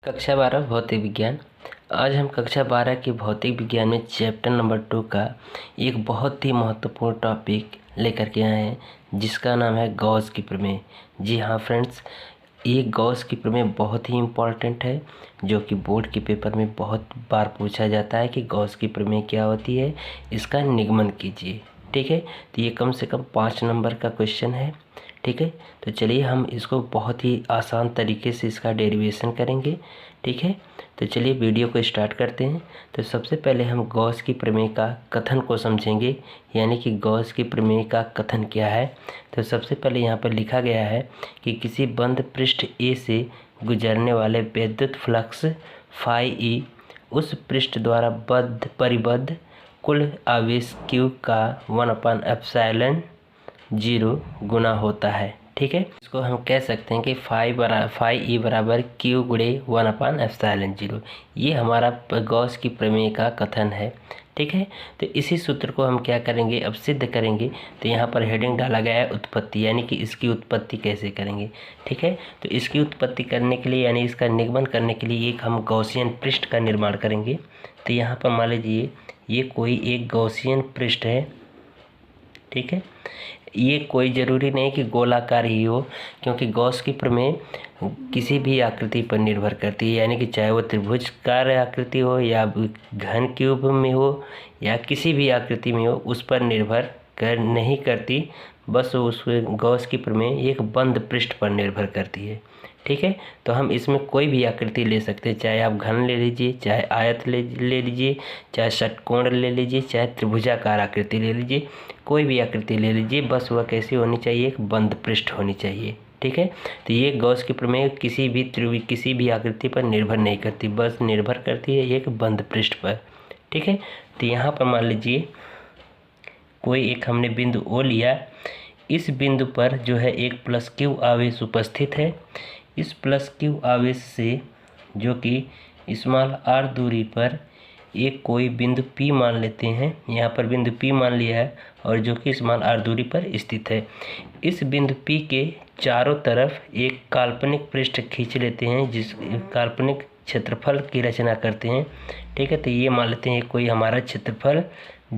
कक्षा 12 भौतिक विज्ञान। आज हम कक्षा 12 के भौतिक विज्ञान में चैप्टर नंबर 2 का एक बहुत ही महत्वपूर्ण टॉपिक लेकर के आए हैं जिसका नाम है गॉस की प्रमेय। जी हाँ फ्रेंड्स, ये गॉस की प्रमेय बहुत ही इम्पॉर्टेंट है जो कि बोर्ड के पेपर में बहुत बार पूछा जाता है कि गॉस की प्रमेय क्या होती है, इसका निगमन कीजिए। ठीक है, तो ये कम से कम 5 नंबर का क्वेश्चन है। ठीक है, तो चलिए हम इसको बहुत ही आसान तरीके से इसका डेरिवेशन करेंगे। ठीक है, तो चलिए वीडियो को स्टार्ट करते हैं। तो सबसे पहले हम गॉस की प्रमेय का कथन को समझेंगे, यानी कि गॉस की प्रमेय का कथन क्या है। तो सबसे पहले यहाँ पर लिखा गया है कि किसी बंद पृष्ठ ए से गुजरने वाले विद्युत फ्लक्स फाई ई उस पृष्ठ द्वारा परिबद्ध कुल आवेश Q का 1/ε0 गुना होता है। ठीक है, इसको हम कह सकते हैं कि फाई ई बराबर Q गुणे 1/ε0। ये हमारा गॉस की प्रमेय का कथन है। ठीक है, तो इसी सूत्र को हम क्या करेंगे, अब सिद्ध करेंगे। तो यहाँ पर हेडिंग डाला गया है उत्पत्ति, यानी कि इसकी उत्पत्ति कैसे करेंगे। ठीक है, तो इसकी उत्पत्ति करने के लिए यानी इसका निगमन करने के लिए एक हम गॉसियन पृष्ठ का निर्माण करेंगे। तो यहाँ पर मान लीजिए ये कोई एक गॉसियन पृष्ठ है। ठीक है, ये कोई ज़रूरी नहीं कि गोलाकार ही हो, क्योंकि गॉस की प्रमेय किसी भी आकृति पर निर्भर करती है, यानी कि चाहे वो त्रिभुजकार आकृति हो या घन क्यूब में हो या किसी भी आकृति में हो, उस पर निर्भर नहीं करती। बस उस गॉस की प्रमेय एक बंद पृष्ठ पर निर्भर करती है। ठीक है, तो हम इसमें कोई भी आकृति ले सकते हैं, चाहे आप घन ले लीजिए, चाहे आयत ले लीजिए, चाहे षटकोण ले लीजिए, चाहे त्रिभुजाकार आकृति ले लीजिए, कोई भी आकृति ले लीजिए, बस वह कैसी होनी चाहिए, एक बंद पृष्ठ होनी चाहिए। ठीक है, तो ये गॉस की प्रमेय किसी भी आकृति पर निर्भर नहीं करती, बस निर्भर करती है एक बंद पृष्ठ पर। ठीक है, तो यहाँ पर मान लीजिए कोई एक हमने बिंदु ओ लिया। इस बिंदु पर जो है एक +Q आवेश उपस्थित है। इस +Q आवेश से जो कि स्मॉल r दूरी पर एक कोई बिंदु P मान लेते हैं, यहाँ पर बिंदु P मान लिया है और जो कि स्मॉल r दूरी पर स्थित है। इस बिंदु P के चारों तरफ एक काल्पनिक पृष्ठ खींच लेते हैं, जिस काल्पनिक क्षेत्रफल की रचना करते हैं। ठीक है, तो ये मान लेते हैं कोई हमारा क्षेत्रफल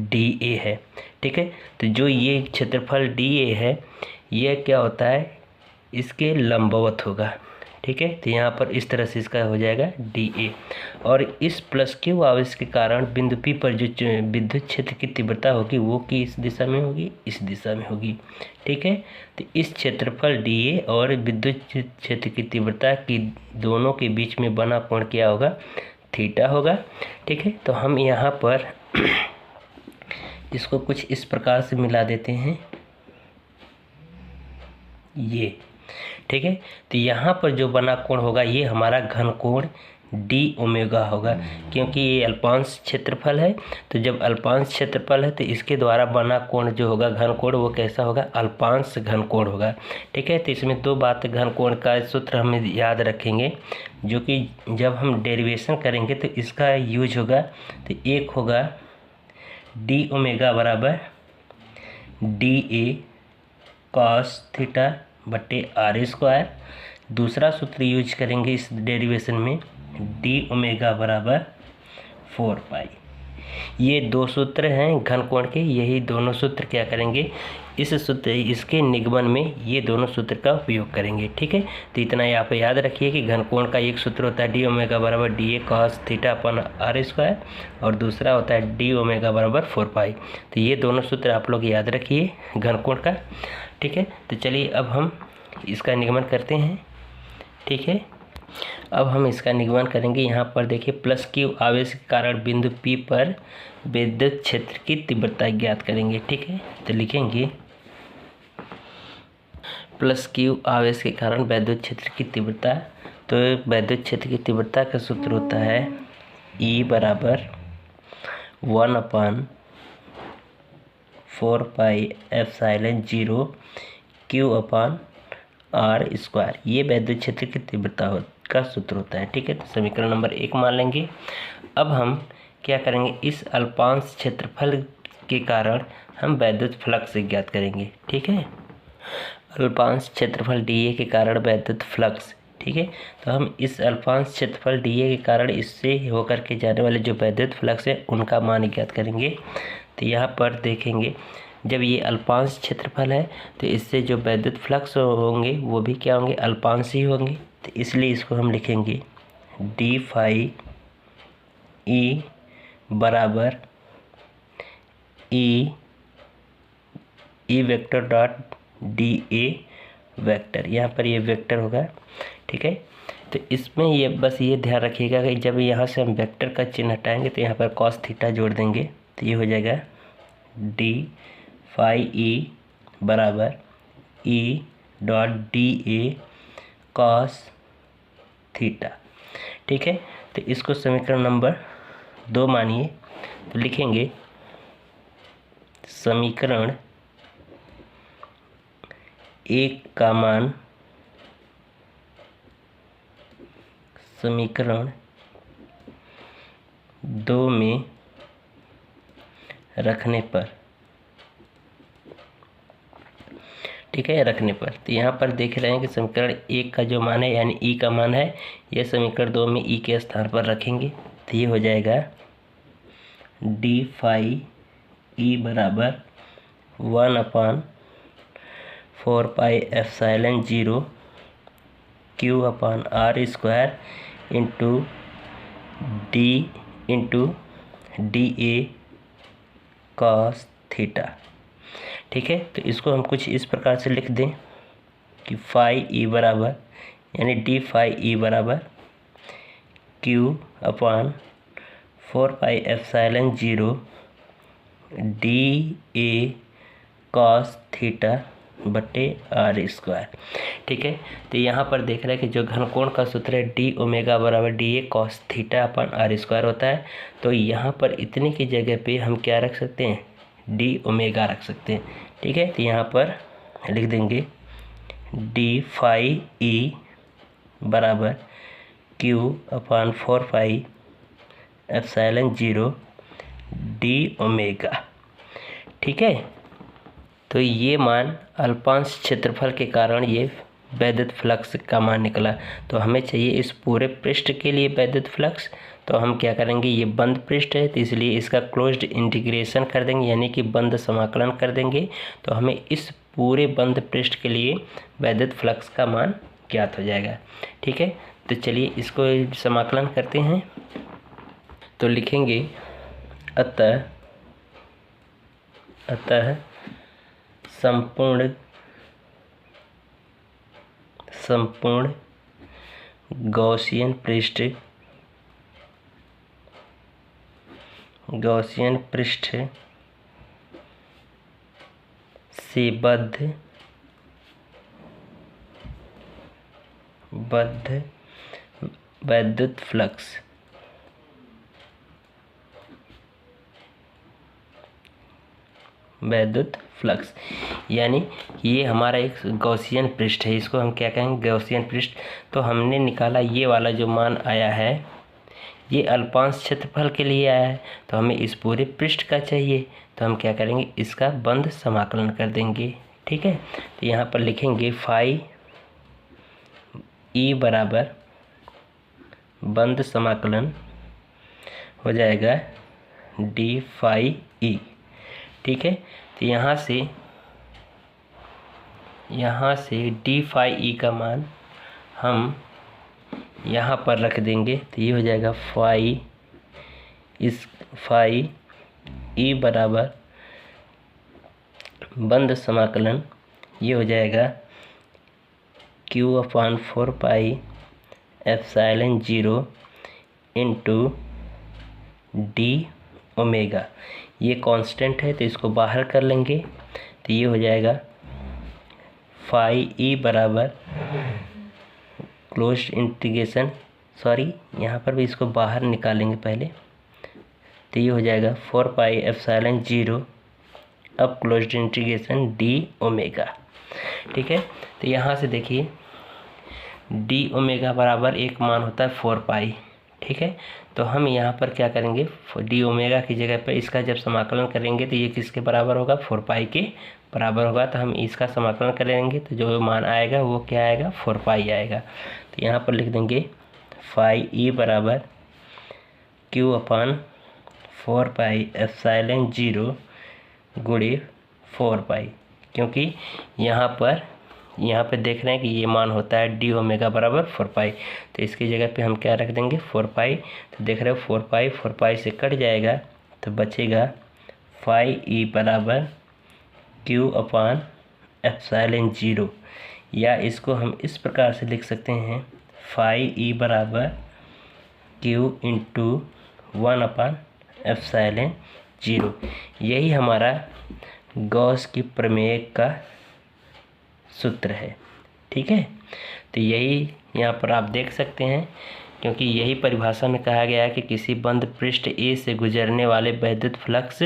dA है। ठीक है, तो जो ये क्षेत्रफल dA है यह क्या होता है, इसके लंबवत होगा। ठीक है, तो यहाँ पर इस तरह से इसका हो जाएगा dA, और इस +Q आवेश के कारण बिंदु P पर जो विद्युत क्षेत्र की तीव्रता होगी वो कि इस दिशा में होगी, इस दिशा में होगी। ठीक है, तो इस क्षेत्रफल dA और विद्युत क्षेत्र की तीव्रता की दोनों के बीच में बना कोण क्या होगा, थीटा होगा। ठीक है, तो हम यहाँ पर इसको कुछ इस प्रकार से मिला देते हैं ये। ठीक है, तो यहाँ पर जो बना कोण होगा ये हमारा घन कोण d होगा, क्योंकि ये अल्पांश क्षेत्रफल है। तो जब अल्पांश क्षेत्रफल है तो इसके द्वारा बना कोण जो होगा घन कोण, वो कैसा होगा, अल्पांश घन कोण होगा। ठीक है, तो इसमें दो बात घन कोण का सूत्र हमें याद रखेंगे, जो कि जब हम डेरिवेशन करेंगे तो इसका यूज होगा। तो एक होगा d बराबर dA cos थीटा बटे r²। दूसरा सूत्र यूज करेंगे इस डेरिवेशन में, d बराबर 4π। ये दो सूत्र हैं घन कोण के, यही दोनों सूत्र क्या करेंगे, इसके निगमन में ये दोनों सूत्र का उपयोग करेंगे। ठीक है, तो इतना ही आप याद रखिए कि घन कोण का एक सूत्र होता है d बराबर dA cos थीटा अपन r², और दूसरा होता है d बराबर 4π। तो ये दोनों सूत्र आप लोग याद रखिए घन कोण का। ठीक है, तो चलिए अब हम इसका निगमन करते हैं। ठीक है, अब हम इसका निगमन करेंगे। यहाँ पर देखिए +Q आवेश के कारण बिंदु P पर विद्युत क्षेत्र की तीव्रता ज्ञात करेंगे। ठीक है, तो लिखेंगे +Q आवेश के कारण विद्युत क्षेत्र की तीव्रता। तो विद्युत क्षेत्र की तीव्रता का सूत्र होता है E बराबर 1/4πε0 Q/r²। ये विद्युत क्षेत्र की तीव्रता का सूत्र होता है। ठीक है, तो समीकरण नंबर 1 मान लेंगे। अब हम क्या करेंगे, इस अल्पांश क्षेत्रफल के कारण हम विद्युत फ्लक्स ज्ञात करेंगे। ठीक है, अल्पांश क्षेत्रफल dA के कारण वैद्युत फ्लक्स ठीक है। तो हम इस अल्पांश क्षेत्रफल dA के कारण इससे होकर के जाने वाले जो वैद्युत फ्लक्स है उनका मान ज्ञात करेंगे। तो यहाँ पर देखेंगे जब ये अल्पांश क्षेत्रफल है तो इससे जो वैद्युत फ्लक्स होंगे वो भी क्या होंगे, अल्पांश ही होंगे। तो इसलिए इसको हम लिखेंगे डी फाई ई बराबर E vector dot D A vector. यहाँ पर ये वेक्टर होगा, ठीक है। तो इसमें ये बस ये ध्यान रखिएगा कि जब यहाँ से हम वेक्टर का चिन्ह हटाएंगे तो यहाँ पर कॉस थीटा जोड़ देंगे। तो ये हो जाएगा डी फाई ई बराबर E dot D A cos theta, ठीक है। तो इसको समीकरण नंबर 2 मानिए। तो लिखेंगे समीकरण 1 का मान समीकरण 2 में रखने पर, ठीक है, रखने पर। तो यहाँ पर देख रहे हैं कि समीकरण 1 का जो मान है यानी ई का मान है, यह समीकरण 2 में ई के स्थान पर रखेंगे। तो ये हो जाएगा डी फाई ई बराबर 1/4 pi epsilon 0 Q upon R square into D A cos theta, ठीक है। तो इसको हम कुछ इस प्रकार से लिख दें कि फाई ई बराबर यानी डी फाई ई बराबर Q upon 4 pi epsilon 0 D A cos theta बटे आर स्क्वायर, ठीक है। तो यहाँ पर देख रहे हैं कि जो घनकोण का सूत्र है डी ओमेगा बराबर D A cos theta upon R square होता है। तो यहाँ पर इतने की जगह पे हम क्या रख सकते हैं, डी ओमेगा रख सकते हैं, ठीक है। तो यहाँ पर लिख देंगे डी फाई ई बराबर क्यू अपान 4 पाई एप्सिलॉन 0 डी ओमेगा, ठीक है। तो ये मान अल्पांश क्षेत्रफल के कारण ये वैद्युत फ्लक्स का मान निकला। तो हमें चाहिए इस पूरे पृष्ठ के लिए वैद्युत फ्लक्स। तो हम क्या करेंगे, ये बंद पृष्ठ है तो इसलिए इसका क्लोज्ड इंटीग्रेशन कर देंगे यानी कि बंद समाकलन कर देंगे। तो हमें इस पूरे बंद पृष्ठ के लिए वैद्युत फ्लक्स का मान ज्ञात हो जाएगा, ठीक है। तो चलिए इसको समाकलन करते हैं। तो लिखेंगे अतः संपूर्ण गॉसियन पृष्ठ से बद्ध वैद्युत फ्लक्स यानी ये हमारा एक गॉसियन पृष्ठ है, इसको हम क्या कहेंगे, गॉसियन पृष्ठ। तो हमने निकाला ये वाला जो मान आया है ये अल्पांश क्षेत्रफल के लिए आया है। तो हमें इस पूरे पृष्ठ का चाहिए तो हम क्या करेंगे, इसका बंद समाकलन कर देंगे, ठीक है। तो यहाँ पर लिखेंगे फाई ई बराबर बंद समाकलन हो जाएगा डी फाई ई, ठीक है। तो यहाँ से डी फाई ई का मान हम यहाँ पर रख देंगे। तो ये हो जाएगा फाई ई बराबर बंद समाकलन, ये हो जाएगा क्यू अपान 4 पाई एप्सिलॉन 0 इंटू डी ओमेगा। ये कांस्टेंट है तो इसको बाहर कर लेंगे। तो ये हो जाएगा फाई ई बराबर क्लोज्ड इंटीग्रेशन, यहाँ पर भी इसको बाहर निकालेंगे पहले। तो ये हो जाएगा 4 पाई एप्सिलॉन 0 अब क्लोज्ड इंटीग्रेशन डी ओमेगा, ठीक है। तो यहाँ से देखिए डी ओमेगा बराबर एक मान होता है 4 पाई, ठीक है। तो हम यहाँ पर क्या करेंगे, डी ओमेगा की जगह पर इसका जब समाकलन करेंगे तो ये किसके बराबर होगा, 4 पाई के बराबर होगा, तो हम इसका समाकलन करेंगे तो जो मान आएगा वो क्या आएगा, 4 पाई आएगा। तो यहाँ पर लिख देंगे फाई ई बराबर क्यू अपान 4 पाई एप्सिलॉन 0 गुणे 4 पाई, क्योंकि यहाँ पे देख रहे हैं कि ये मान होता है डी ओमेगा बराबर 4 पाई, तो इसकी जगह पे हम क्या रख देंगे 4 पाई। तो देख रहे हो 4 पाई से कट जाएगा तो बचेगा फाई ई बराबर क्यू अपान एप्सिलॉन 0, या इसको हम इस प्रकार से लिख सकते हैं फाई ई बराबर क्यू इंटू 1 अपान एप्सिलॉन 0। यही हमारा गॉस की प्रमेय का सूत्र है। ठीक है, तो यही यहाँ पर आप देख सकते हैं, क्योंकि यही परिभाषा में कहा गया है कि किसी बंद पृष्ठ ए से गुजरने वाले वैद्युत फ्लक्स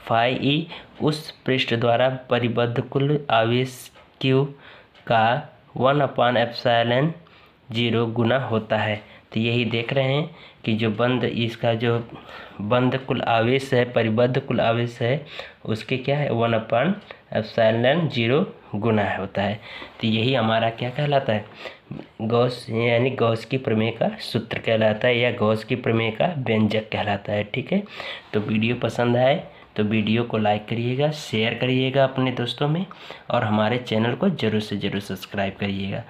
फाई ई उस पृष्ठ द्वारा परिबद्ध कुल आवेश क्यू का 1 अपान एप्सिलॉन 0 गुना होता है। तो यही देख रहे हैं कि इसका जो बंद कुल आवेश है, परिबद्ध कुल आवेश है, उसके क्या है 1 अपान एप्सिलॉन 0 गुना होता है। तो यही हमारा क्या कहलाता है, गॉस यानी गॉस की प्रमेय का सूत्र कहलाता है, या गॉस की प्रमेय का व्यंजक कहलाता है। ठीक है, तो वीडियो पसंद आए तो वीडियो को लाइक करिएगा, शेयर करिएगा अपने दोस्तों में, और हमारे चैनल को ज़रूर से ज़रूर सब्सक्राइब करिएगा।